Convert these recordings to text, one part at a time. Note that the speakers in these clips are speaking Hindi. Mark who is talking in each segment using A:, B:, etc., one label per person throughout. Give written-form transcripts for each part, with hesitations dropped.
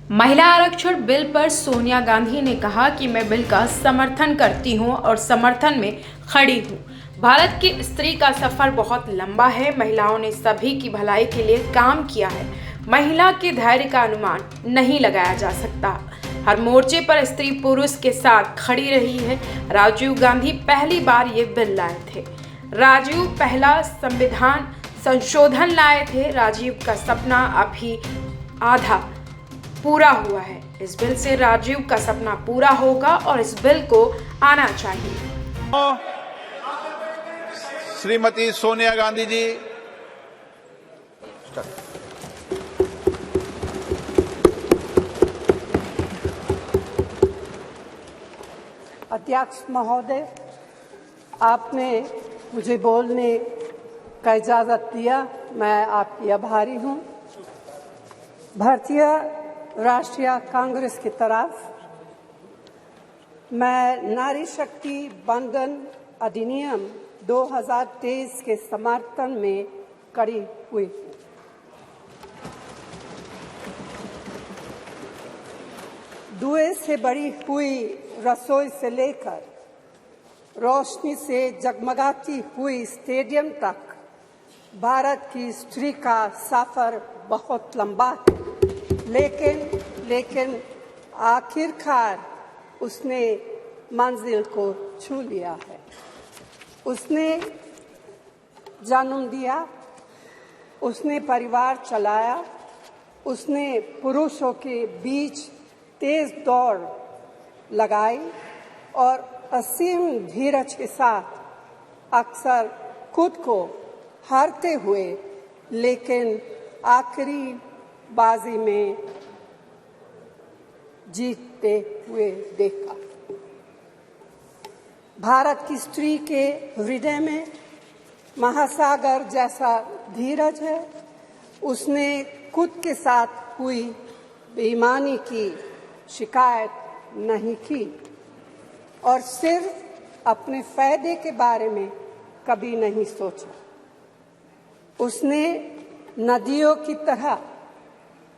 A: महिला आरक्षण बिल पर सोनिया गांधी ने कहा कि मैं बिल का समर्थन करती हूं और समर्थन में खड़ी हूं। भारत की स्त्री का सफर बहुत लंबा है। महिलाओं ने सभी की भलाई के लिए काम किया है। महिला के धैर्य का अनुमान नहीं लगाया जा सकता। हर मोर्चे पर स्त्री पुरुष के साथ खड़ी रही है। राजीव गांधी पहली बार ये बिल लाए थे। राजीव पहला संविधान संशोधन लाए थे। राजीव का सपना अभी आधा पूरा हुआ है। इस बिल से राजीव का सपना पूरा होगा और इस बिल को आना चाहिए।
B: श्रीमती सोनिया गांधी जी।
C: अध्यक्ष महोदय, आपने मुझे बोलने का इजाज़त दिया, मैं आपकी आभारी हूँ। भारतीय राष्ट्रीय कांग्रेस की तरफ मैं नारी शक्ति बंधन अधिनियम 2023 के समर्थन में खड़ी हुई हूँ। धुएं से भरी हुई रसोई से लेकर रोशनी से जगमगाती हुई स्टेडियम तक भारत की स्त्री का सफर बहुत लंबा है, लेकिन आखिरकार उसने मंजिल को छू लिया है। उसने जन्म दिया, उसने परिवार चलाया, उसने पुरुषों के बीच तेज दौड़ लगाई और असीम धीरज के साथ अक्सर खुद को हारते हुए लेकिन आखिरी बाजी में जीतते हुए देखा। भारत की स्त्री के हृदय में महासागर जैसा धीरज है। उसने खुद के साथ हुई बेईमानी की शिकायत नहीं की और सिर्फ अपने फायदे के बारे में कभी नहीं सोचा। उसने नदियों की तरह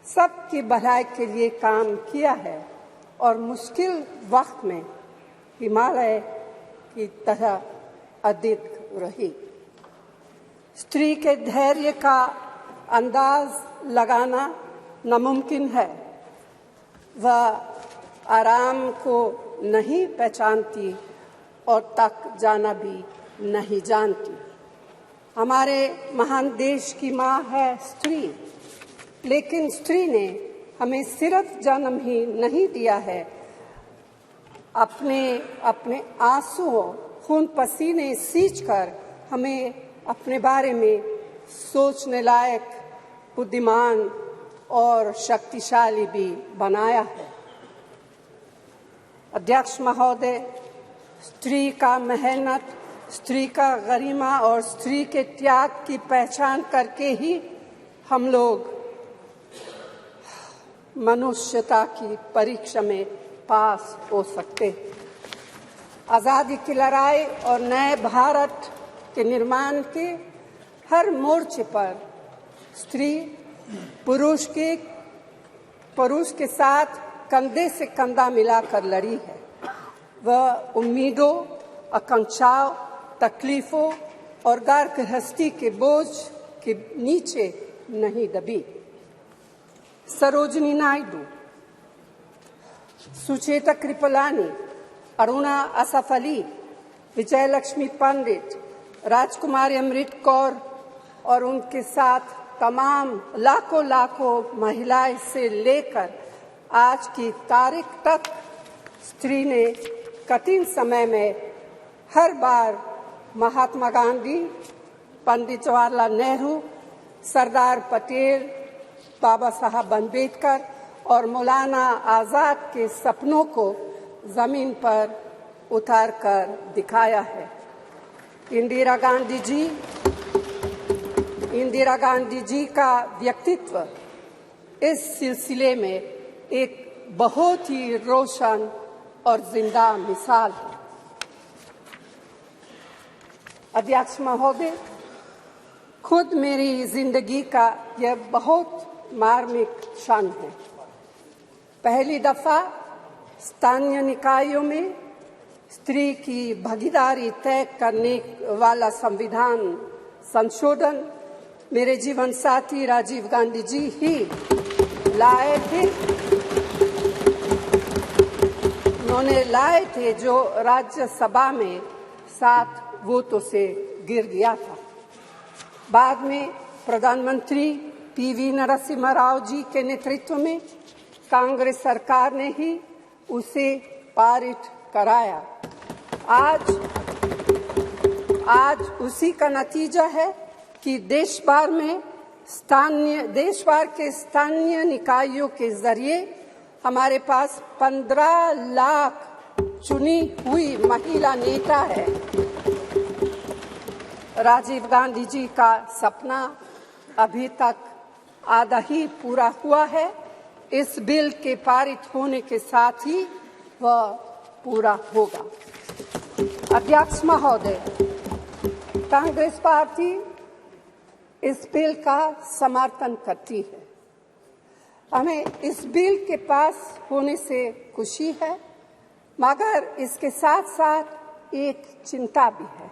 C: सबकी भलाई के लिए काम किया है और मुश्किल वक्त में हिमालय की तरह अडिग रही। स्त्री के धैर्य का अंदाज लगाना नामुमकिन है। वह आराम को नहीं पहचानती और तक जाना भी नहीं जानती। हमारे महान देश की माँ है स्त्री, लेकिन स्त्री ने हमें सिर्फ जन्म ही नहीं दिया है, अपने आंसुओं खून पसीने सींचकर हमें अपने बारे में सोचने लायक, बुद्धिमान और शक्तिशाली भी बनाया है। अध्यक्ष महोदय, स्त्री का मेहनत, स्त्री का गरिमा और स्त्री के त्याग की पहचान करके ही हम लोग मनुष्यता की परीक्षा में पास हो सकते हैं। आज़ादी की लड़ाई और नए भारत के निर्माण के हर मोर्चे पर स्त्री पुरुष के साथ कंधे से कंधा मिलाकर लड़ी है। वह उम्मीदों, आकांक्षाओं, तकलीफों और घर गृहस्थी के बोझ के नीचे नहीं दबी। सरोजिनी नायडू, सुचेता कृपलानी, अरुणा असफ अली, विजयलक्ष्मी पंडित, राजकुमारी अमृत कौर और उनके साथ तमाम लाखों महिलाएं से लेकर आज की तारीख तक स्त्री ने कठिन समय में हर बार महात्मा गांधी, पंडित जवाहरलाल नेहरू, सरदार पटेल, बाबा साहब अम्बेडकर और मौलाना आज़ाद के सपनों को जमीन पर उतार कर दिखाया है। इंदिरा गांधी जी का व्यक्तित्व इस सिलसिले में एक बहुत ही रोशन और जिंदा मिसाल है। अध्यक्ष महोदय, खुद मेरी जिंदगी का यह बहुत मार्मिक क्षण है। पहली दफा स्थानीय निकायों में स्त्री की भागीदारी तय करने वाला संविधान संशोधन मेरे जीवन साथी राजीव गांधी जी ही लाए थे। उन्होंने लाए थे जो राज्यसभा में 7 वोटों से गिर गया था। बाद में प्रधानमंत्री पीवी नरसिम्हा राव जी के नेतृत्व में कांग्रेस सरकार ने ही उसे पारित कराया। आज उसी का नतीजा है कि देश भर के स्थानीय निकायों के जरिए हमारे पास 15 लाख चुनी हुई महिला नेता है। राजीव गांधी जी का सपना अभी तक आधा ही पूरा हुआ है। इस बिल के पारित होने के साथ ही वह पूरा होगा। अध्यक्ष महोदय, कांग्रेस पार्टी इस बिल का समर्थन करती है। हमें इस बिल के पास होने से खुशी है, मगर इसके साथ साथ एक चिंता भी है।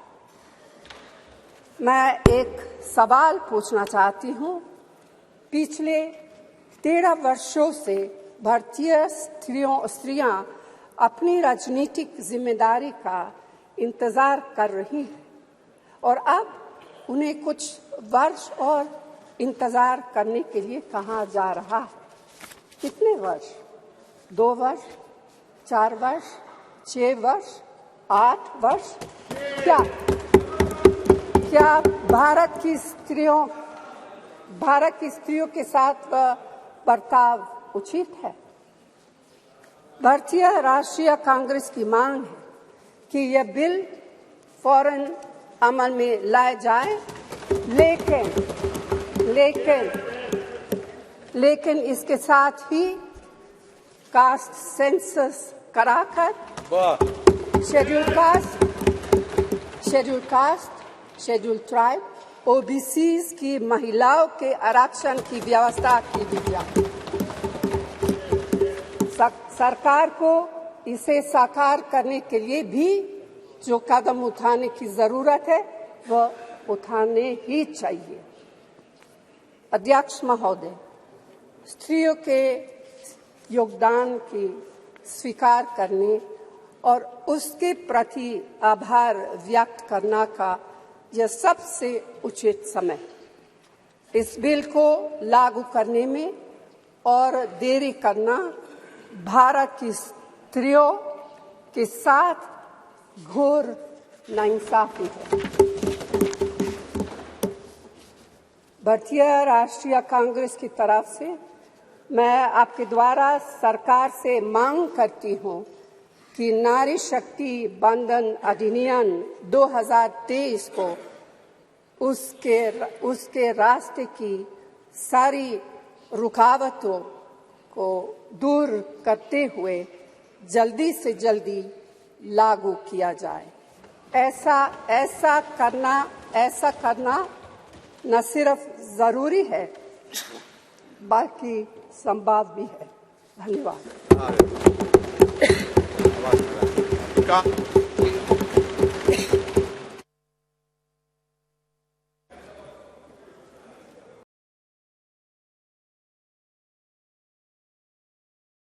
C: मैं एक सवाल पूछना चाहती हूँ। पिछले 13 वर्षों से भारतीय स्त्रियां अपनी राजनीतिक जिम्मेदारी का इंतजार कर रही हैं और अब उन्हें कुछ वर्ष और इंतजार करने के लिए कहा जा रहा है। कितने वर्ष? 2 वर्ष, 4 वर्ष, 6 वर्ष, 8 वर्ष? क्या भारत की स्त्रियों के साथ बर्ताव उचित है? भारतीय राष्ट्रीय कांग्रेस की मांग है कि यह बिल फौरन अमल में लाया जाए, लेकिन इसके साथ ही कास्ट सेंसस कराकर शेड्यूल ट्राइब, ओबीसीज की महिलाओं के आरक्षण की व्यवस्था की भी जाए। सरकार को इसे साकार करने के लिए भी जो कदम उठाने की जरूरत है वह उठाने ही चाहिए। अध्यक्ष महोदय, स्त्रियों के योगदान की स्वीकार करने और उसके प्रति आभार व्यक्त करना का यह सबसे उचित समय। इस बिल को लागू करने में और देरी करना भारत की स्त्रियों के साथ घोर नाइंसाफी है। भारतीय राष्ट्रीय कांग्रेस की तरफ से मैं आपके द्वारा सरकार से मांग करती हूं कि नारी शक्ति बंधन अधिनियम 2023 को उसके रास्ते की सारी रुकावटों को दूर करते हुए जल्दी से जल्दी लागू किया जाए। ऐसा करना न सिर्फ जरूरी है बल्कि संभव भी है। धन्यवाद।